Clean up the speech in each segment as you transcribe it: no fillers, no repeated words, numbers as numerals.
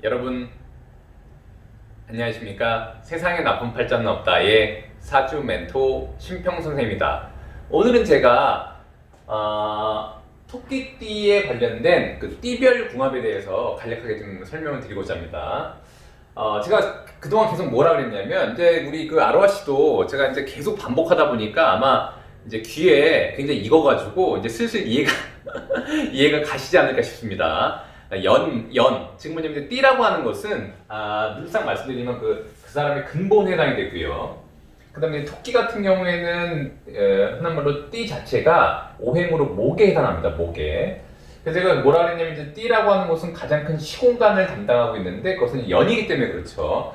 여러분 안녕하십니까? 세상에 나쁜 팔자는 없다의 사주 멘토 신평 선생입니다. 오늘은 제가 토끼띠에 관련된 그 띠별 궁합에 대해서 간략하게 좀 설명을 드리고자 합니다. 제가 그동안 계속 뭐라 그랬냐면, 이제 우리 그 아로하 씨도 제가 이제 계속 반복하다 보니까 아마 이제 귀에 굉장히 익어가지고 이제 슬슬 이해가 가시지 않을까 싶습니다. 지금 뭐냐면 띠라고 하는 것은 늘상 말씀드리면 그 사람의 근본에 해당이 되고요. 그 다음에 토끼 같은 경우에는 흔한 말로 띠 자체가 오행으로 목에 해당합니다. 목에. 그래서 제가 뭐라 그랬냐면, 이제 띠라고 하는 것은 가장 큰 시공간을 담당하고 있는데, 그것은 연이기 때문에 그렇죠.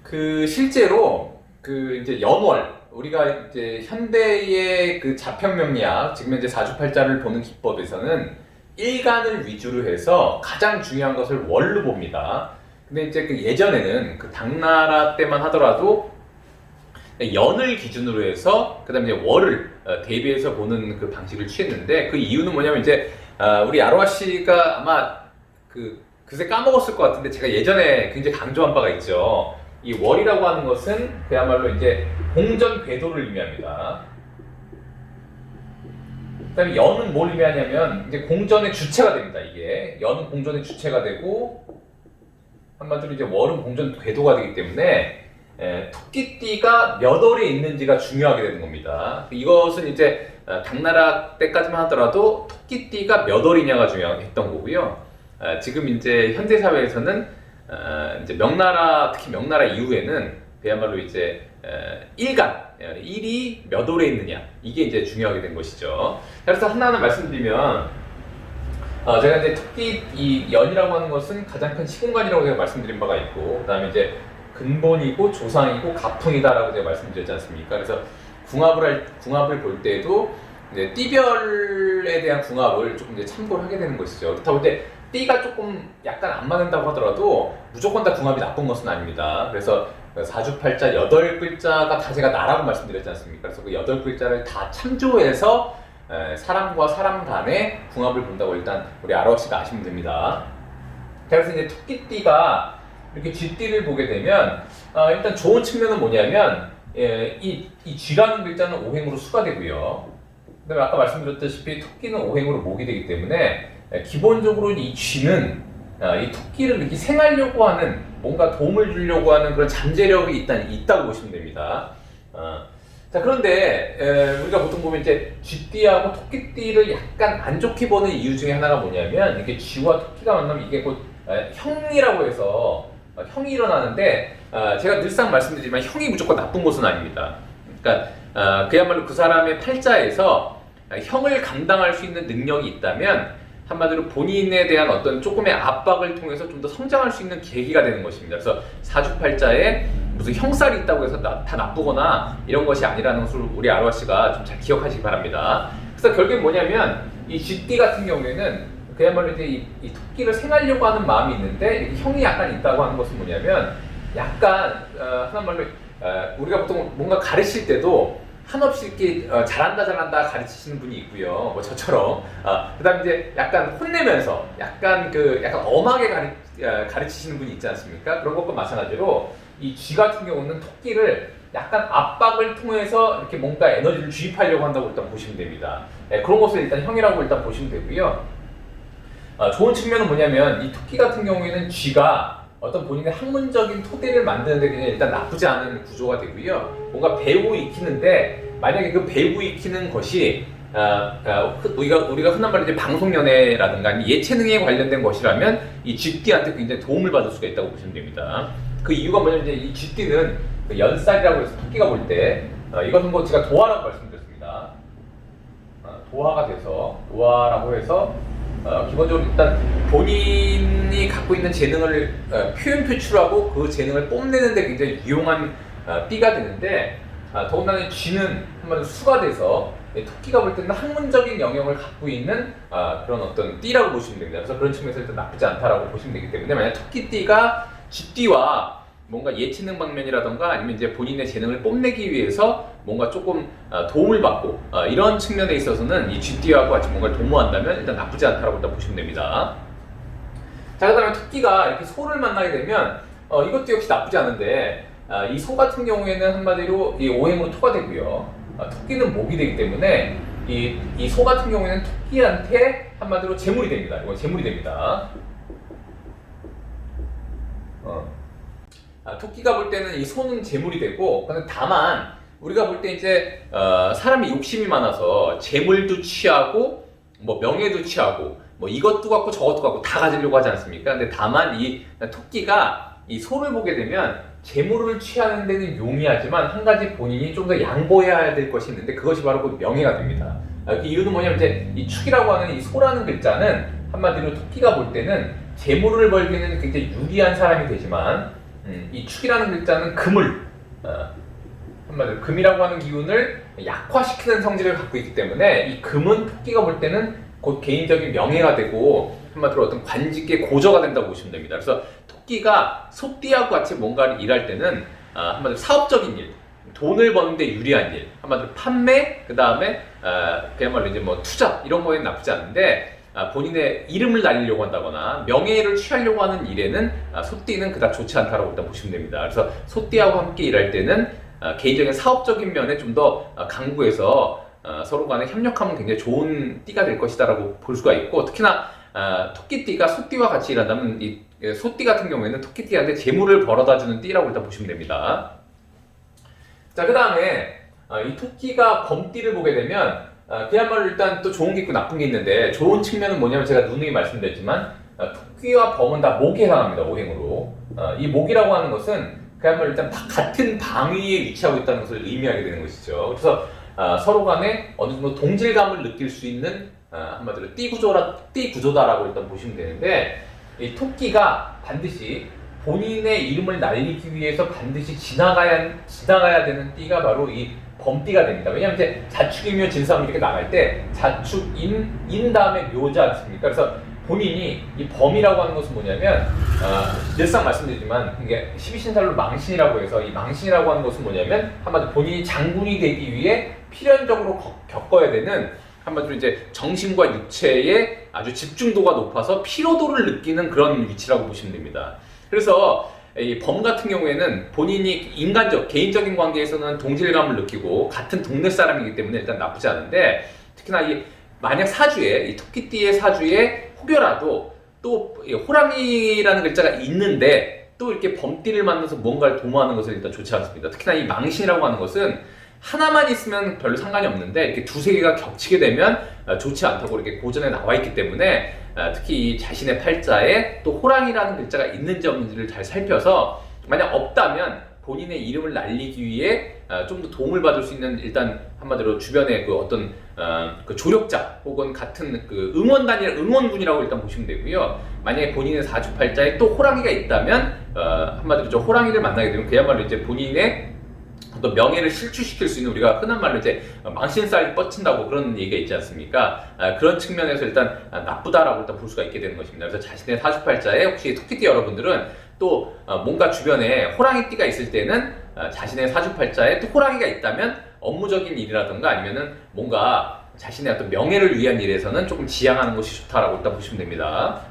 그 실제로 그 이제 연월, 우리가 이제 현대의 그 자평명리학, 지금 현재 사주팔자를 보는 기법에서는 일간을 위주로 해서 가장 중요한 것을 월로 봅니다. 근데 이제 그 예전에는 그 당나라 때만 하더라도 연을 기준으로 해서 그 다음에 이제 월을 대비해서 보는 그 방식을 취했는데, 그 이유는 뭐냐면, 이제 우리 아로하 씨가 아마 그새 까먹었을 것 같은데, 제가 예전에 굉장히 강조한 바가 있죠. 이 월이라고 하는 것은 그야말로 이제 공전 궤도를 의미합니다. 그다음에 연은 뭘 의미하냐면, 이제 공전의 주체가 됩니다. 이게 연은 공전의 주체가 되고, 한마디로 이제 월은 공전 궤도가 되기 때문에 토끼띠가 몇 월에 있는지가 중요하게 되는 겁니다. 이것은 이제 당나라 때까지만 하더라도 토끼띠가 몇 월이냐가 중요했던 거고요. 지금 이제 현대 사회에서는 이제 명나라, 특히 명나라 이후에는 그야말로 이제 일이 몇 월에 있느냐, 이게 이제 중요하게 된 것이죠. 그래서 하나하나 말씀드리면, 제가 이제 토끼 이 연이라고 하는 것은 가장 큰 시공간이라고 제가 말씀드린 바가 있고, 그 다음에 이제 근본이고 조상이고 가풍이다라고 제가 말씀드렸지 않습니까? 그래서 궁합을 볼 때도 이제 띠별에 대한 궁합을 조금 이제 참고를 하게 되는 것이죠. 그렇다고 이제 띠가 조금 약간 안 맞는다고 하더라도 무조건 다 궁합이 나쁜 것은 아닙니다. 그래서 사주팔자 8글자가 다 제가 나라고 말씀드렸지 않습니까? 그래서 그 8글자를 다 참조해서 사람과 사람 간의 궁합을 본다고 일단 우리 아로하 씨가 아시면 됩니다. 그래서 이제 토끼띠가 이렇게 쥐띠를 보게 되면, 일단 좋은 측면은 뭐냐면, 이 쥐라는 글자는 오행으로 수가 되고요. 그다음에 아까 말씀드렸다시피 토끼는 오행으로 목이 되기 때문에 기본적으로 이 쥐는 이 토끼를 이렇게 생하려고 하는, 뭔가 도움을 주려고 하는 그런 잠재력이 일단 있다고 보시면 됩니다. 자, 그런데 우리가 보통 보면 이제 쥐띠하고 토끼띠를 약간 안 좋게 보는 이유 중에 하나가 뭐냐면, 이렇게 쥐와 토끼가 만나면 이게 곧 형이라고 해서 형이 일어나는데, 제가 늘상 말씀드리지만 형이 무조건 나쁜 것은 아닙니다. 그러니까 그야말로 그 사람의 팔자에서 형을 감당할 수 있는 능력이 있다면, 한마디로 본인에 대한 어떤 조금의 압박을 통해서 좀 더 성장할 수 있는 계기가 되는 것입니다. 그래서 사주팔자에 무슨 형살이 있다고 해서 다 나쁘거나 이런 것이 아니라는 것을 우리 아로하 씨가 좀 잘 기억하시기 바랍니다. 그래서 결국엔 뭐냐면, 이 쥐띠 같은 경우에는 그야말로 이제 이 토끼를 생하려고 하는 마음이 있는데, 형이 약간 있다고 하는 것은 뭐냐면, 약간 하는 말로 우리가 보통 뭔가 가르칠 때도 한없이 이렇게 잘한다 가르치시는 분이 있고요. 뭐 저처럼. 그다음에 이제 약간 혼내면서 약간 엄하게 가르치시는 분이 있지 않습니까? 그런 것과 마찬가지로 이 쥐 같은 경우는 토끼를 약간 압박을 통해서 이렇게 뭔가 에너지를 주입하려고 한다고 일단 보시면 됩니다. 그런 것을 일단 형이라고 일단 보시면 되고요. 좋은 측면은 뭐냐면, 이 토끼 같은 경우에는 쥐가 어떤 본인의 학문적인 토대를 만드는 데 그냥 일단 나쁘지 않은 구조가 되고요. 뭔가 배우고 익히는데, 만약에 그 배우고 익히는 것이 우리가 흔한 말로 이제 방송연예라든가 예체능에 관련된 것이라면 이 쥐띠한테 굉장히 도움을 받을 수가 있다고 보시면 됩니다. 그 이유가 뭐냐면, 이제 이 쥐띠는 그 연살이라고 해서 토끼가 볼 때 이것은 뭐 제가 도화라고 말씀드렸습니다. 도화라고 해서 기본적으로 일단 본인이 갖고 있는 재능을 표출하고 그 재능을 뽐내는 데 굉장히 유용한 띠가 되는데, 더군다나 쥐는 한마디로 수가 돼서 토끼가 볼 때는 학문적인 영역을 갖고 있는 그런 어떤 띠라고 보시면 됩니다. 그래서 그런 측면에서 일단 나쁘지 않다라고 보시면 되기 때문에, 만약 토끼띠가 쥐띠와 뭔가 예체능 방면이라던가 아니면 이제 본인의 재능을 뽐내기 위해서 뭔가 조금 도움을 받고 이런 측면에 있어서는 이 쥐띠하고 같이 뭔가를 도모한다면 일단 나쁘지 않다라고 일단 보시면 됩니다. 자, 그다음에 토끼가 이렇게 소를 만나게 되면 이것도 역시 나쁘지 않은데 이 소 같은 경우에는 한마디로 이 오행으로 토가 되고요. 토끼는 목이 되기 때문에 이 소 같은 경우에는 토끼한테 한마디로 재물이 됩니다. 이건 재물이 됩니다. 토끼가 볼 때는 이 소는 재물이 되고, 근데 다만 우리가 볼 때 이제 사람이 욕심이 많아서 재물도 취하고 뭐 명예도 취하고 뭐 이것도 갖고 저것도 갖고 다 가지려고 하지 않습니까? 근데 다만 이 토끼가 이 소를 보게 되면 재물을 취하는 데는 용이하지만 한 가지 본인이 좀 더 양보해야 될 것이 있는데 그것이 바로 그 명예가 됩니다. 그 이유는 뭐냐면 이제 이 축이라고 하는 이 소라는 글자는 한마디로 토끼가 볼 때는 재물을 벌기는 굉장히 유리한 사람이 되지만 이 축이라는 글자는 금을 한마디로 금이라고 하는 기운을 약화시키는 성질을 갖고 있기 때문에 이 금은 토끼가 볼 때는 곧 개인적인 명예가 되고 한마디로 어떤 관직의 고저가 된다고 보시면 됩니다. 그래서 토끼가 소띠하고 같이 뭔가를 일할 때는 한마디로 사업적인 일, 돈을 버는데 유리한 일, 한마디로 판매, 그 다음에 그야말로 이제 뭐 투자 이런 거에는 나쁘지 않은데 본인의 이름을 날리려고 한다거나 명예를 취하려고 하는 일에는 소띠는 그닥 좋지 않다고 일단 보시면 됩니다. 그래서 소띠하고 함께 일할 때는 개인적인 사업적인 면에 좀 더 강구해서 서로 간에 협력하면 굉장히 좋은 띠가 될 것이다라고 볼 수가 있고, 특히나 토끼띠가 소띠와 같이 일한다면 이 소띠 같은 경우에는 토끼띠한테 재물을 벌어다주는 띠라고 일단 보시면 됩니다. 자, 그 다음에 이 토끼가 범띠를 보게 되면 그야말로 일단 또 좋은 게 있고 나쁜 게 있는데, 좋은 측면은 뭐냐면 제가 누누이 말씀드렸지만 토끼와 범은 다 목에 해당합니다. 오행으로. 이 목이라고 하는 것은 그야말로 일단 같은 방 위에 위치하고 있다는 것을 의미하게 되는 것이죠. 그래서 서로 간에 어느 정도 동질감을 느낄 수 있는 한마디로 띠 구조다라고 일단 보시면 되는데, 이 토끼가 반드시 본인의 이름을 날리기 위해서 반드시 지나가야 되는 띠가 바로 이 범띠가 됩니다. 왜냐하면 이제 자축이묘 진사함 이렇게 나갈 때 자축인 다음에 묘지 않습니까? 그래서 본인이 이 범이라고 하는 것은 뭐냐면 늘상 말씀드리지만 이게 12신살로 망신이라고 해서 이 망신이라고 하는 것은 뭐냐면 한마디로 본인이 장군이 되기 위해 필연적으로 겪어야 되는 한마디로 이제 정신과 육체의 아주 집중도가 높아서 피로도를 느끼는 그런 위치라고 보시면 됩니다. 그래서 이 범 같은 경우에는 본인이 개인적인 관계에서는 동질감을 느끼고 같은 동네 사람이기 때문에 일단 나쁘지 않은데, 특히나 만약 사주에 이 토끼띠의 사주에 혹여라도 또 호랑이라는 글자가 있는데 또 이렇게 범띠를 만나서 뭔가를 도모하는 것은 일단 좋지 않습니다. 특히나 이 망신이라고 하는 것은 하나만 있으면 별로 상관이 없는데 이렇게 두세 개가 겹치게 되면 좋지 않다고 이렇게 고전에 나와 있기 때문에 특히 이 자신의 팔자에 또 호랑이라는 글자가 있는지 없는지를 잘 살펴서 만약 없다면 본인의 이름을 날리기 위해 좀 더 도움을 받을 수 있는, 일단 한마디로 주변의 그 어떤 그 조력자 혹은 같은 그 응원군이라고 일단 보시면 되고요. 만약에 본인의 사주팔자에 또 호랑이가 있다면 한마디로 저 호랑이를 만나게 되면 그야말로 이제 본인의 어떤 명예를 실추시킬 수 있는, 우리가 흔한 말로 이제 망신살이 뻗친다고 그런 얘기가 있지 않습니까? 그런 측면에서 일단 나쁘다라고 일단 볼 수가 있게 되는 것입니다. 그래서 자신의 사주팔자에 혹시 토끼띠 여러분들은 또 뭔가 주변에 호랑이띠가 있을 때는 자신의 사주팔자에 또 호랑이가 있다면 업무적인 일이라든가 아니면은 뭔가 자신의 어떤 명예를 위한 일에서는 조금 지양하는 것이 좋다라고 일단 보시면 됩니다.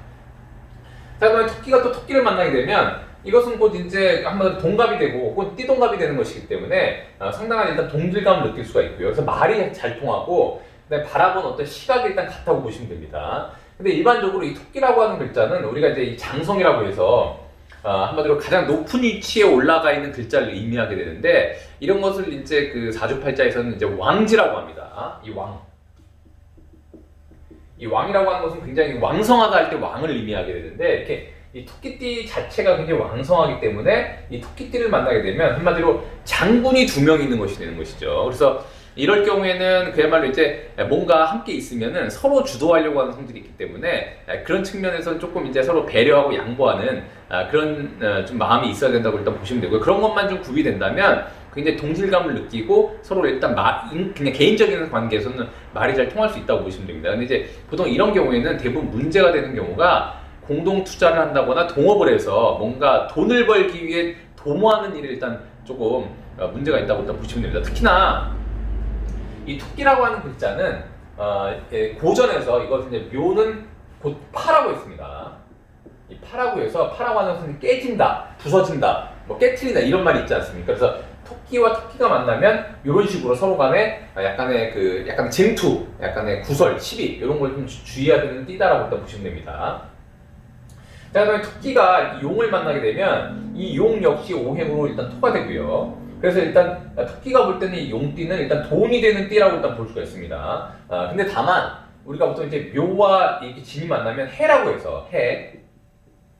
자, 그다음에 토끼가 또 토끼를 만나게 되면 이것은 곧 이제 한마디로 동갑이 되고 혹은 띠동갑이 되는 것이기 때문에 상당한 일단 동질감을 느낄 수가 있고요. 그래서 말이 잘 통하고 그다음에 바라본 어떤 시각이 일단 같다고 보시면 됩니다. 근데 일반적으로 이 토끼라고 하는 글자는 우리가 이제 이 장성이라고 해서 한마디로 가장 높은 위치에 올라가 있는 글자를 의미하게 되는데, 이런 것을 이제 그 사주팔자에서는 이제 왕지라고 합니다. 이 왕이라고 하는 것은 굉장히 왕성하다 할 때 왕을 의미하게 되는데, 이렇게 이 토끼띠 자체가 굉장히 왕성하기 때문에 이 토끼띠를 만나게 되면 한마디로 장군이 2명 있는 것이 되는 것이죠. 그래서 이럴 경우에는 그야말로 이제 뭔가 함께 있으면은 서로 주도하려고 하는 성질이 있기 때문에 그런 측면에서는 조금 이제 서로 배려하고 양보하는 그런 좀 마음이 있어야 된다고 일단 보시면 되고요. 그런 것만 좀 구비된다면 굉장히 동질감을 느끼고 서로 일단 그냥 개인적인 관계에서는 말이 잘 통할 수 있다고 보시면 됩니다. 근데 이제 보통 이런 경우에는 대부분 문제가 되는 경우가 공동 투자를 한다거나 동업을 해서 뭔가 돈을 벌기 위해 도모하는 일에 일단 조금 문제가 있다고 일단 보시면 됩니다. 특히나 이 토끼라고 하는 글자는 고전에서 이것을 이제 묘는 곧 파라고 했습니다. 이 파라고 해서 파라고 하는 것은 깨진다, 부서진다, 뭐 깨트린다 이런 말이 있지 않습니까? 그래서 토끼와 토끼가 만나면 이런 식으로 서로 간에 약간의 쟁투, 약간의 구설, 시비 이런 걸 좀 주의해야 되는 띠다라고 일단 보시면 됩니다. 자, 그다음에 토끼가 용을 만나게 되면 이 용 역시 오행으로 일단 토가 되고요. 그래서 일단 토끼가 볼 때는 이 용띠는 일단 돈이 되는 띠라고 일단 볼 수가 있습니다. 근데 다만 우리가 보통 이제 묘와 이렇게 진이 만나면 해라고 해서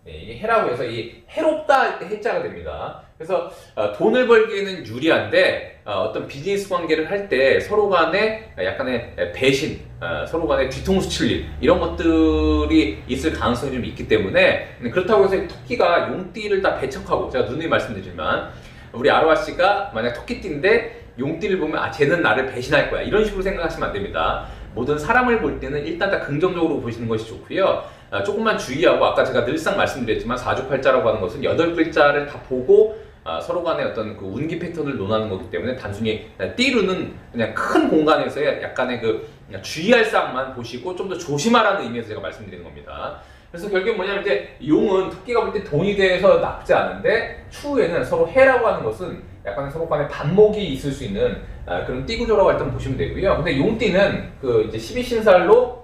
이게 해라고 해서 이 해롭다 해자가 됩니다. 그래서 돈을 벌기에는 유리한데 어떤 비즈니스 관계를 할 때 서로 간에 약간의 배신, 서로 간에 뒤통수 칠 일 이런 것들이 있을 가능성이 좀 있기 때문에 그렇다고 해서 토끼가 용띠를 다 배척하고 제가 누누이 말씀드리지만 우리 아로하 씨가 만약 토끼띠인데 용띠를 보면 쟤는 나를 배신할 거야 이런 식으로 생각하시면 안 됩니다. 모든 사람을 볼 때는 일단 다 긍정적으로 보시는 것이 좋고요. 조금만 주의하고 아까 제가 늘상 말씀드렸지만 사주팔자라고 하는 것은 8글자를 다 보고 서로 간의 어떤 그 운기 패턴을 논하는 거기 때문에 단순히 띠로는 그냥 큰 공간에서의 약간의 그냥 주의할 사항만 보시고 좀 더 조심하라는 의미에서 제가 말씀드리는 겁니다. 그래서 결국엔 뭐냐면 이제 용은 토끼가 볼 때 돈이 돼서 나쁘지 않은데 추후에는 서로 해라고 하는 것은 약간 서로 간에 반목이 있을 수 있는 그런 띠 구조라고 일단 보시면 되고요. 근데 용띠는 그 이제 12신살로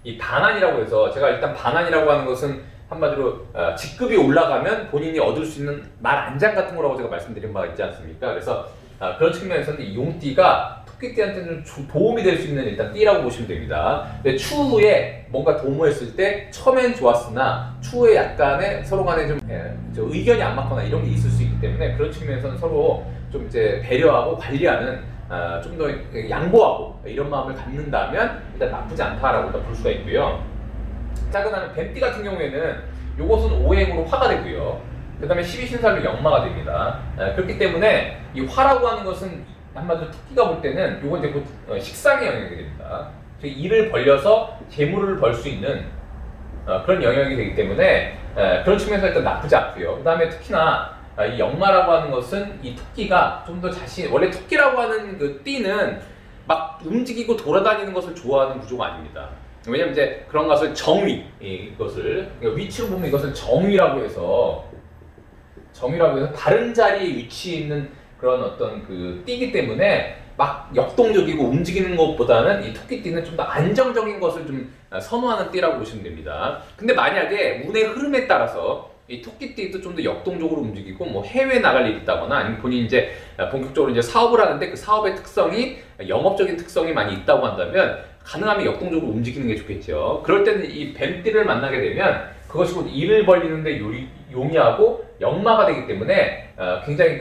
이 반환이라고 해서 제가 일단 반환이라고 하는 것은 한마디로 직급이 올라가면 본인이 얻을 수 있는 말 안장 같은 거라고 제가 말씀드린 바가 있지 않습니까? 그래서 그런 측면에서는 이 용띠가 토끼띠한테는 도움이 될 수 있는 일단 띠라고 보시면 됩니다. 근데 추후에 뭔가 도모했을 때 처음엔 좋았으나 추후에 약간의 서로 간에 좀 의견이 안 맞거나 이런 게 있을 수 있기 때문에 그런 측면에서는 서로 좀 이제 배려하고 관리하는 좀 더 양보하고 이런 마음을 갖는다면 일단 나쁘지 않다라고 일단 볼 수가 있고요. 자, 그다음에 뱀띠 같은 경우에는 이것은 오행으로 화가 되고요. 그 다음에 12신살로 역마가 됩니다. 그렇기 때문에 이 화라고 하는 것은 한마디로 토끼가 볼 때는 이건 이제 곧 식상의 영역이 됩니다. 즉 일을 벌려서 재물을 벌 수 있는 그런 영역이 되기 때문에 그런 측면에서 일단 나쁘지 않고요. 그 다음에 특히나 이 역마라고 하는 것은 이 토끼가 좀 더 원래 토끼라고 하는 그 띠는 막 움직이고 돌아다니는 것을 좋아하는 구조가 아닙니다. 왜냐면 이제 그런 것을 정위, 이것을 위치로 보면 이것을 정위라고 해서 다른 자리에 위치해 있는 그런 어떤 그 띠기 때문에 막 역동적이고 움직이는 것보다는 이 토끼띠는 좀 더 안정적인 것을 좀 선호하는 띠라고 보시면 됩니다. 근데 만약에 운의 흐름에 따라서 이 토끼띠도 좀 더 역동적으로 움직이고 뭐 해외 나갈 일이 있다거나 아니면 본인이 이제 본격적으로 이제 사업을 하는데 그 사업의 특성이 영업적인 특성이 많이 있다고 한다면 가능하면 역동적으로 움직이는 게 좋겠죠. 그럴 때는 이 뱀띠를 만나게 되면 그것이 곧 일을 벌리는데 용이하고 역마가 되기 때문에 굉장히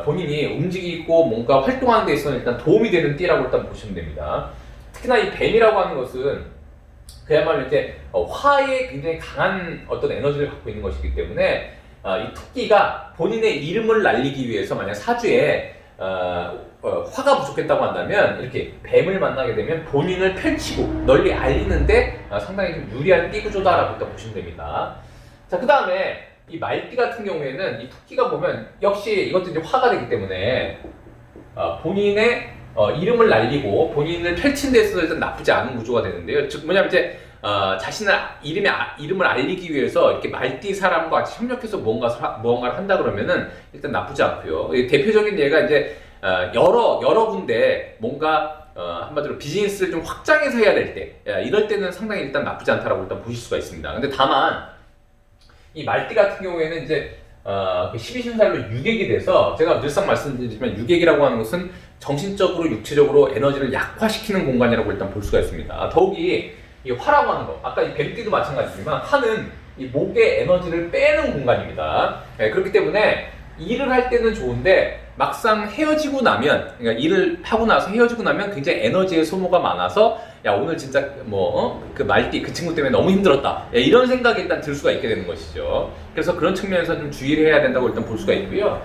본인이 움직이고 뭔가 활동하는 데 있어서 일단 도움이 되는 띠라고 일단 보시면 됩니다. 특히나 이 뱀이라고 하는 것은 그야말로 이제 화에 굉장히 강한 어떤 에너지를 갖고 있는 것이기 때문에 이 토끼가 본인의 이름을 날리기 위해서 만약 사주에 화가 부족했다고 한다면 이렇게 뱀을 만나게 되면 본인을 펼치고 널리 알리는데 상당히 좀 유리한 띠 구조다라고 일단 보시면 됩니다. 자, 그 다음에 이 말띠 같은 경우에는 이 토끼가 보면 역시 이것도 이제 화가 되기 때문에 본인의 이름을 날리고 본인을 펼친 데 있어서 일단 나쁘지 않은 구조가 되는데요. 즉 뭐냐면 이제 자신의 이름을 알리기 위해서 이렇게 말띠 사람과 같이 협력해서 무언가를 한다 그러면은 일단 나쁘지 않고요. 대표적인 예가 이제 여러 군데 뭔가 한마디로 비즈니스를 좀 확장해서 해야 될 때 이럴 때는 상당히 일단 나쁘지 않다라고 일단 보실 수가 있습니다. 근데 다만 이 말띠 같은 경우에는 이제 12신살로 유객이 돼서 제가 늘상 말씀드리지만 유객이라고 하는 것은 정신적으로 육체적으로 에너지를 약화시키는 공간이라고 일단 볼 수가 있습니다. 더욱이 이 화라고 하는 거 아까 이 뱀띠도 마찬가지지만 화는 이 목의 에너지를 빼는 공간입니다. 그렇기 때문에 일을 할 때는 좋은데 막상 헤어지고 나면 그러니까 일을 하고 나서 헤어지고 나면 굉장히 에너지의 소모가 많아서 야 오늘 진짜 그 말띠 그 친구 때문에 너무 힘들었다 이런 생각이 일단 들 수가 있게 되는 것이죠. 그래서 그런 측면에서 좀 주의를 해야 된다고 일단 볼 수가 있고요.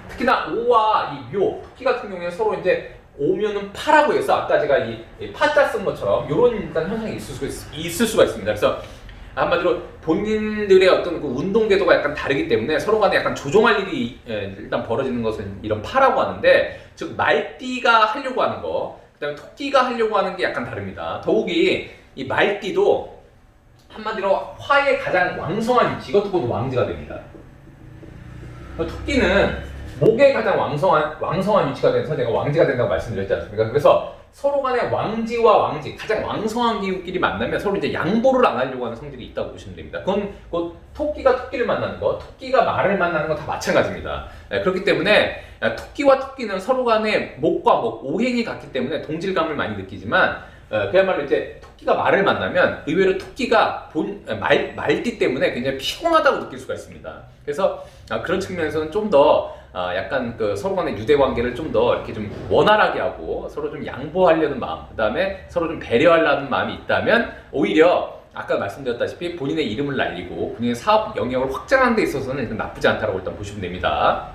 특히나 오와 이 묘, 토끼 같은 경우에 서로 이제 오면은 파라고 해서 아까 제가 이 파자 쓴 것처럼 이런 일단 현상이 있을 수가 있습니다. 그래서 한마디로 본인들의 어떤 그 운동 궤도가 약간 다르기 때문에 서로 간에 약간 조종할 일이 일단 벌어지는 것은 이런 파라고 하는데 즉 말띠가 하려고 하는 거 그 다음에 토끼가 하려고 하는 게 약간 다릅니다. 더욱이 이 말띠도 한마디로 화의 가장 왕성한 위치, 이것도 곧 왕지가 됩니다. 토끼는 목의 가장 왕성한 위치가 돼서 제가 왕지가 된다고 말씀드렸지 않습니까? 그래서 서로 간에 왕지와 왕지, 가장 왕성한 기운끼리 만나면 서로 이제 양보를 안 하려고 하는 성질이 있다고 보시면 됩니다. 그건 곧 토끼가 토끼를 만나는 거, 토끼가 말을 만나는 거 다 마찬가지입니다. 그렇기 때문에 토끼와 토끼는 서로 간에 목과 목, 오행이 같기 때문에 동질감을 많이 느끼지만 그야말로 이제 토끼가 말을 만나면 의외로 토끼가 말띠 때문에 굉장히 피곤하다고 느낄 수가 있습니다. 그래서 그런 측면에서는 좀 더 약간 그 서로 간의 유대 관계를 좀 더 이렇게 좀 원활하게 하고 서로 좀 양보하려는 마음, 그 다음에 서로 좀 배려하려는 마음이 있다면 오히려 아까 말씀드렸다시피 본인의 이름을 날리고 본인의 사업 영역을 확장하는 데 있어서는 일단 나쁘지 않다고 일단 보시면 됩니다.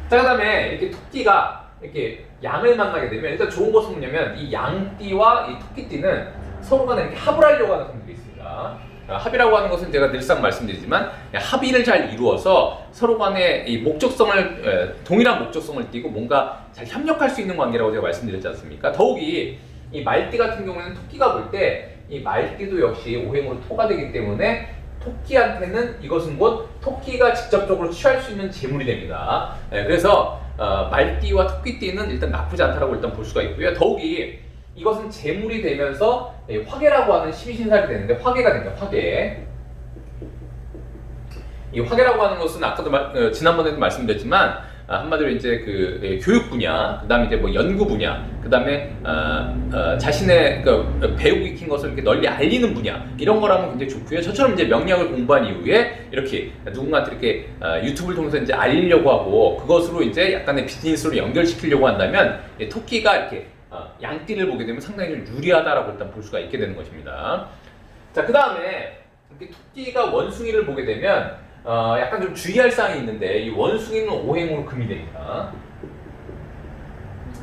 자, 그 다음에 이렇게 토끼가 이렇게 양을 만나게 되면 일단 좋은 것은 뭐냐면 이 양띠와 이 토끼띠는 서로 간에 이렇게 합을 하려고 하는 성질이 있습니다. 합이라고 하는 것은 제가 늘상 말씀드리지만 합의를 잘 이루어서 서로 간에 이 목적성을 동일한 목적성을 띠고 뭔가 잘 협력할 수 있는 관계라고 제가 말씀드렸지 않습니까? 더욱이 이 말띠 같은 경우에는 토끼가 볼 때 이 말띠도 역시 오행으로 토가 되기 때문에 토끼한테는 이것은 곧 토끼가 직접적으로 취할 수 있는 재물이 됩니다. 그래서 말띠와 토끼띠는 일단 나쁘지 않다고 일단 볼 수가 있고요. 더욱이 이것은 재물이 되면서 화계라고 하는 12신살이 되는데 화계가 됩니다. 화계. 이 화계라고 하는 것은 아까도 지난번에도 말씀드렸지만 한마디로 이제 그 교육 분야, 그다음에 이제 뭐 연구 분야, 그다음에 자신의 그 배우고 익힌 것을 이렇게 널리 알리는 분야 이런 거라면 굉장히 좋고요. 저처럼 이제 명리학을 공부한 이후에 이렇게 누군가한테 이렇게 유튜브를 통해서 이제 알리려고 하고 그것으로 이제 약간의 비즈니스로 연결시키려고 한다면 토끼가 이렇게 양띠를 보게 되면 상당히 좀 유리하다라고 일단 볼 수가 있게 되는 것입니다. 자, 그 다음에 이렇게 토끼가 원숭이를 보게 되면 약간 좀 주의할 사항이 있는데 이 원숭이는 오행으로 금이 됩니다.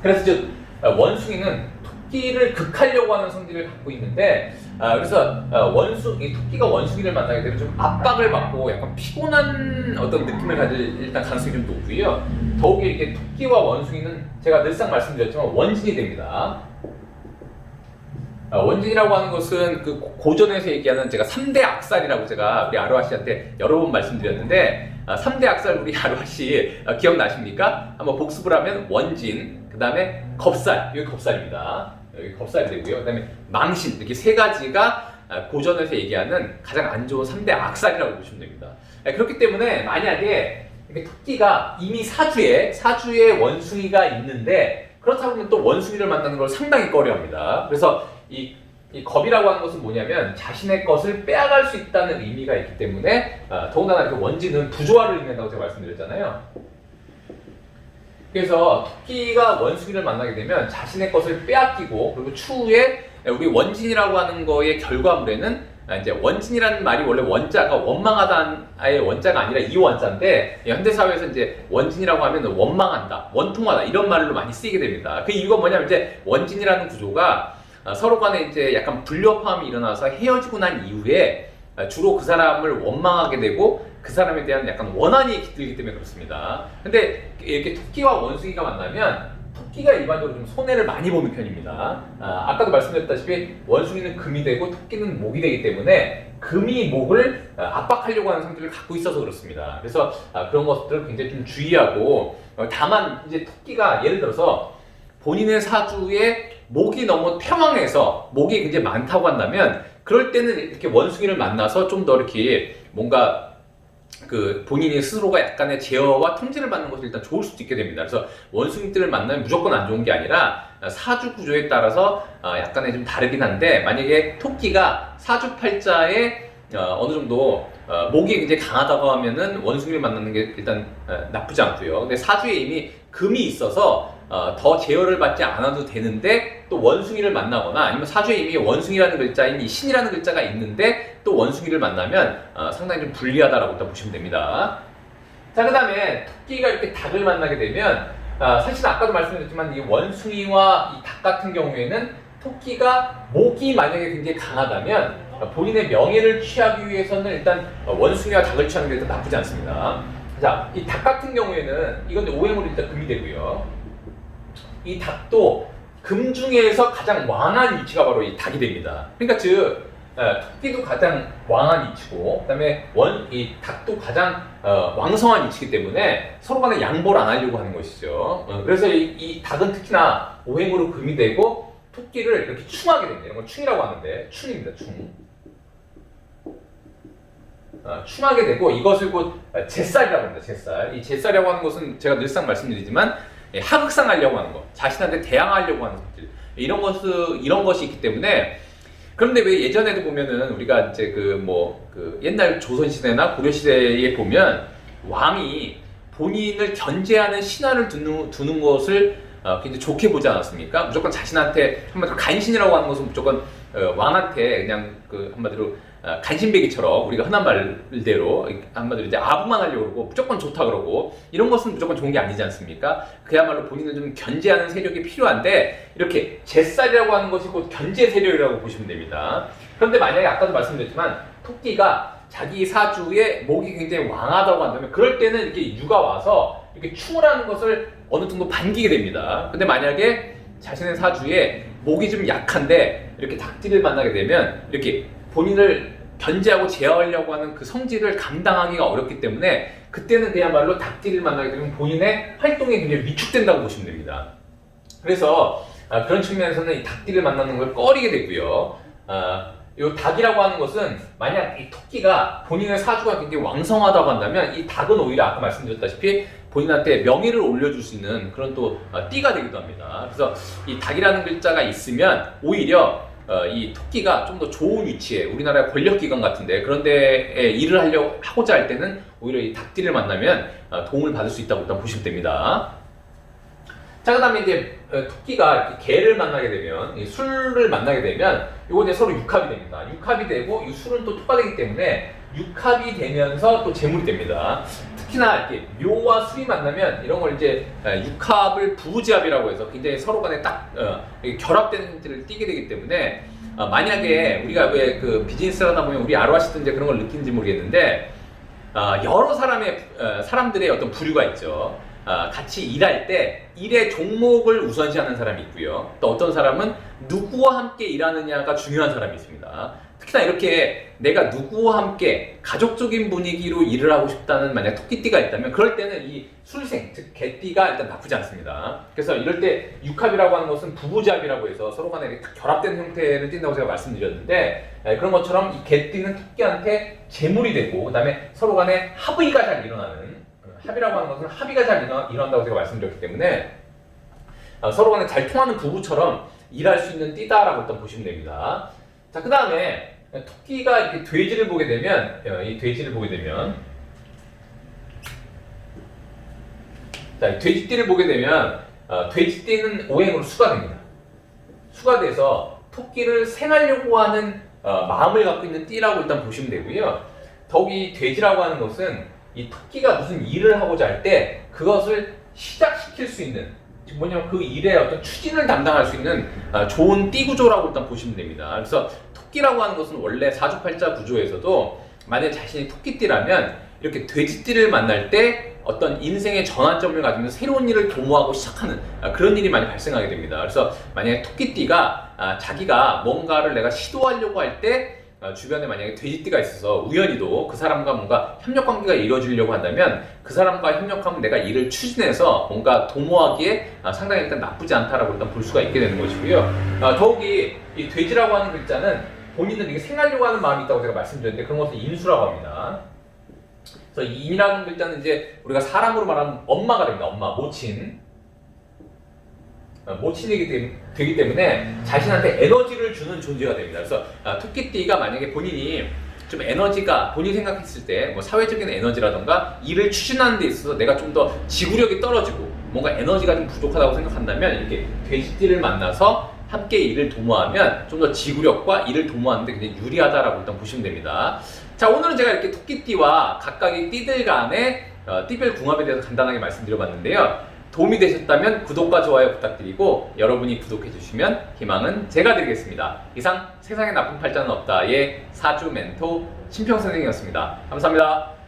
그래서 즉 원숭이는 토끼를 극하려고 하는 성질을 갖고 있는데 그래서 이 토끼가 원숭이를 만나게 되면 좀 압박을 받고 약간 피곤한 어떤 느낌을 가질 일단 가능성이 좀 높고요. 더욱이 이렇게 토끼와 원숭이는 제가 늘상 말씀드렸지만 원진이 됩니다. 원진이라고 하는 것은 그 고전에서 얘기하는 제가 3대 악살이라고 제가 우리 아로하 씨한테 여러 번 말씀드렸는데 3대 악살 우리 아로하 씨 기억나십니까? 한번 복습을 하면 원진, 그 다음에 겁살, 여기 겁살입니다. 여기 겁살이 되고요. 그 다음에 망신, 이렇게 세 가지가 고전에서 얘기하는 가장 안 좋은 3대 악살이라고 보시면 됩니다. 그렇기 때문에 만약에 토끼가 이미 사주에 원숭이가 있는데 그렇다고 하면 또 원숭이를 만나는 걸 상당히 꺼려합니다. 그래서 이 겁이라고 하는 것은 뭐냐면 자신의 것을 빼앗을 수 있다는 의미가 있기 때문에 더군다나 그 원진은 부조화를 의미한다고 제가 말씀드렸잖아요. 그래서 토끼가 원숭이를 만나게 되면 자신의 것을 빼앗기고 그리고 추후에 우리 원진이라고 하는 거의 결과물에는 이제 원진이라는 말이 원래 원자가 원망하다의 원자가 아니라 이 원자인데 현대사회에서 이제 원진이라고 하면 원망한다, 원통하다 이런 말로 많이 쓰이게 됩니다. 그 이유가 뭐냐면 이제 원진이라는 구조가 서로 간에 이제 약간 불협화음이 일어나서 헤어지고 난 이후에 주로 그 사람을 원망하게 되고 그 사람에 대한 약간 원한이 깃들기 때문에 그렇습니다. 근데 이렇게 토끼와 원숭이가 만나면 토끼가 일반적으로 좀 손해를 많이 보는 편입니다. 아까도 말씀드렸다시피 원숭이는 금이 되고 토끼는 목이 되기 때문에 금이 목을 압박하려고 하는 성질을 갖고 있어서 그렇습니다. 그래서 그런 것들을 굉장히 좀 주의하고 다만 이제 토끼가 예를 들어서 본인의 사주에 목이 너무 태왕해서 목이 굉장히 많다고 한다면 그럴 때는 이렇게 원숭이를 만나서 좀 더 이렇게 뭔가 그 본인이 스스로가 약간의 제어와 통제를 받는 것이 일단 좋을 수도 있게 됩니다. 그래서 원숭이들을 만나면 무조건 안 좋은 게 아니라 사주 구조에 따라서 약간의 좀 다르긴 한데 만약에 토끼가 사주팔자에 어느 정도 목이 굉장히 강하다고 하면은 원숭이를 만나는 게 일단 나쁘지 않고요. 근데 사주에 이미 금이 있어서 더 제어를 받지 않아도 되는데 또 원숭이를 만나거나 아니면 사주에 이미 원숭이라는 글자인 이 신이라는 글자가 있는데 또 원숭이를 만나면 상당히 좀 불리하다라고 일단 보시면 됩니다. 자, 그 다음에 토끼가 이렇게 닭을 만나게 되면 사실 아까도 말씀드렸지만 이 원숭이와 이 닭 같은 경우에는 토끼가 목이 만약에 굉장히 강하다면 본인의 명예를 취하기 위해서는 일단 원숭이와 닭을 취하는 게 일단 나쁘지 않습니다. 자, 이 닭 같은 경우에는 이건 오행으로 일단 금이 되고요. 이 닭도 금 중에서 가장 왕한 위치가 바로 이 닭이 됩니다. 그러니까 즉 토끼도 가장 왕한 이치고, 그다음에 이 닭도 가장 왕성한 이치이기 때문에 서로 간에 양보를 안 하려고 하는 것이죠. 그래서 이 닭은 특히나 오행으로 금이 되고 토끼를 이렇게 충하게 됩니다. 이런 걸 충이라고 하는데 충입니다. 충. 충하게 되고 이것을 곧 제살이라고 합니다. 제살. 이 제살이라고 하는 것은 제가 늘상 말씀드리지만 하극상하려고 하는 것, 자신한테 대항하려고 하는 것들, 이런 것이 있기 때문에. 그런데 왜 예전에도 보면은 우리가 이제 그 옛날 조선 시대나 고려 시대에 보면 왕이 본인을 견제하는 신하를 두는 것을 굉장히 좋게 보지 않았습니까? 무조건 자신한테 한마디로 간신이라고 하는 것은 무조건 왕한테 그냥 한마디로 간신배기처럼 우리가 흔한 말대로 한마디로 이제 아부만 하려고 그러고 무조건 좋다 그러고 이런 것은 무조건 좋은 게 아니지 않습니까? 그야말로 본인을 좀 견제하는 세력이 필요한데 이렇게 제살이라고 하는 것이 곧 견제 세력이라고 보시면 됩니다. 그런데 만약에 아까도 말씀드렸지만 토끼가 자기 사주에 목이 굉장히 왕하다고 한다면 그럴 때는 이렇게 유가 와서 이렇게 충을 하는 것을 어느 정도 반기게 됩니다. 근데 만약에 자신의 사주에 목이 좀 약한데 이렇게 닭띠를 만나게 되면 이렇게 본인을 견제하고 제어하려고 하는 그 성질을 감당하기가 어렵기 때문에 그때는 그야말로 닭띠를 만나게 되면 본인의 활동이 굉장히 위축된다고 보시면 됩니다. 그래서 그런 측면에서는 이 닭띠를 만나는 걸 꺼리게 되고요. 이 닭이라고 하는 것은 만약 이 토끼가 본인의 사주가 굉장히 왕성하다고 한다면 이 닭은 오히려 아까 말씀드렸다시피 본인한테 명예를 올려줄 수 있는 그런 또 띠가 되기도 합니다. 그래서 이 닭이라는 글자가 있으면 오히려 이 토끼가 좀 더 좋은 위치에 우리나라의 권력기관 같은데 그런 데에 일을 하고자 할 때는 오히려 이 닭띠를 만나면 도움을 받을 수 있다고 일단 보시면 됩니다. 자, 그 다음에 이제 토끼가 이렇게 개를 만나게 되면, 이 술을 만나게 되면 이거 이제 서로 육합이 됩니다. 육합이 되고 이 술은 또 토가 되기 때문에 육합이 되면서 또 재물이 됩니다. 특히나 이렇게 묘와 술이 만나면 이런 걸 이제 육합을 부부지합이라고 해서 굉장히 서로 간에 딱 결합되는 형태를 띠게 되기 때문에 만약에 우리가 왜 그 비즈니스를 하다 보면 우리 아로하시든 이제 그런 걸 느끼는지 모르겠는데 여러 사람들의 어떤 부류가 있죠. 같이 일할 때 일의 종목을 우선시하는 사람이 있고요. 또 어떤 사람은 누구와 함께 일하느냐가 중요한 사람이 있습니다. 특히나 이렇게 내가 누구와 함께 가족적인 분위기로 일을 하고 싶다는 만약 토끼띠가 있다면 그럴 때는 이 술생, 즉 개띠가 일단 나쁘지 않습니다. 그래서 이럴 때 육합이라고 하는 것은 부부잡이라고 해서 서로 간에 결합된 형태를 띈다고 제가 말씀드렸는데 그런 것처럼 이 개띠는 토끼한테 재물이 되고 그 다음에 서로 간에 합의가 잘 일어나는, 합이라고 하는 것은 합의가 잘 일어난다고 제가 말씀드렸기 때문에 서로 간에 잘 통하는 부부처럼 일할 수 있는 띠다라고 일단 보시면 됩니다. 자, 그 다음에 토끼가 이렇게 돼지를 보게 되면 자, 돼지띠를 보게 되면 돼지띠는 오행으로 수가 됩니다. 수가 돼서 토끼를 생하려고 하는 마음을 갖고 있는 띠라고 일단 보시면 되고요. 더욱이 돼지라고 하는 것은 이 토끼가 무슨 일을 하고자 할 때 그것을 시작시킬 수 있는, 즉 뭐냐면 그 일의 어떤 추진을 담당할 수 있는 좋은 띠 구조라고 일단 보시면 됩니다. 그래서 토끼라고 하는 것은 원래 사주팔자 구조에서도 만약에 자신이 토끼띠라면 이렇게 돼지띠를 만날 때 어떤 인생의 전환점을 가지면서 새로운 일을 도모하고 시작하는 그런 일이 많이 발생하게 됩니다. 그래서 만약에 토끼띠가 자기가 뭔가를 내가 시도하려고 할 때 주변에 만약에 돼지띠가 있어서 우연히도 그 사람과 뭔가 협력관계가 이루어지려고 한다면 그 사람과 협력하면 내가 일을 추진해서 뭔가 도모하기에 상당히 일단 나쁘지 않다라고 일단 볼 수가 있게 되는 것이고요. 더욱이 이 돼지라고 하는 글자는 본인은 이게 생하려고 하는 마음이 있다고 제가 말씀드렸는데 그런 것을 인수라고 합니다. 그래서 이 인이라는 글자는 이제 우리가 사람으로 말하면 엄마가 됩니다. 엄마, 모친이기 되기 때문에 자신한테 에너지를 주는 존재가 됩니다. 그래서 토끼띠가 만약에 본인이 좀 에너지가 본인이 생각했을 때 뭐 사회적인 에너지라던가 일을 추진하는 데 있어서 내가 좀 더 지구력이 떨어지고 뭔가 에너지가 좀 부족하다고 생각한다면 이렇게 돼지띠를 만나서 함께 일을 도모하면 좀 더 지구력과 일을 도모하는 데 굉장히 유리하다라고 일단 보시면 됩니다. 자, 오늘은 제가 이렇게 토끼띠와 각각의 띠들 간의 띠별 궁합에 대해서 간단하게 말씀드려봤는데요. 도움이 되셨다면 구독과 좋아요 부탁드리고 여러분이 구독해주시면 희망은 제가 드리겠습니다. 이상 세상에 나쁜 팔자는 없다의 사주 멘토 신평 선생님이었습니다. 감사합니다.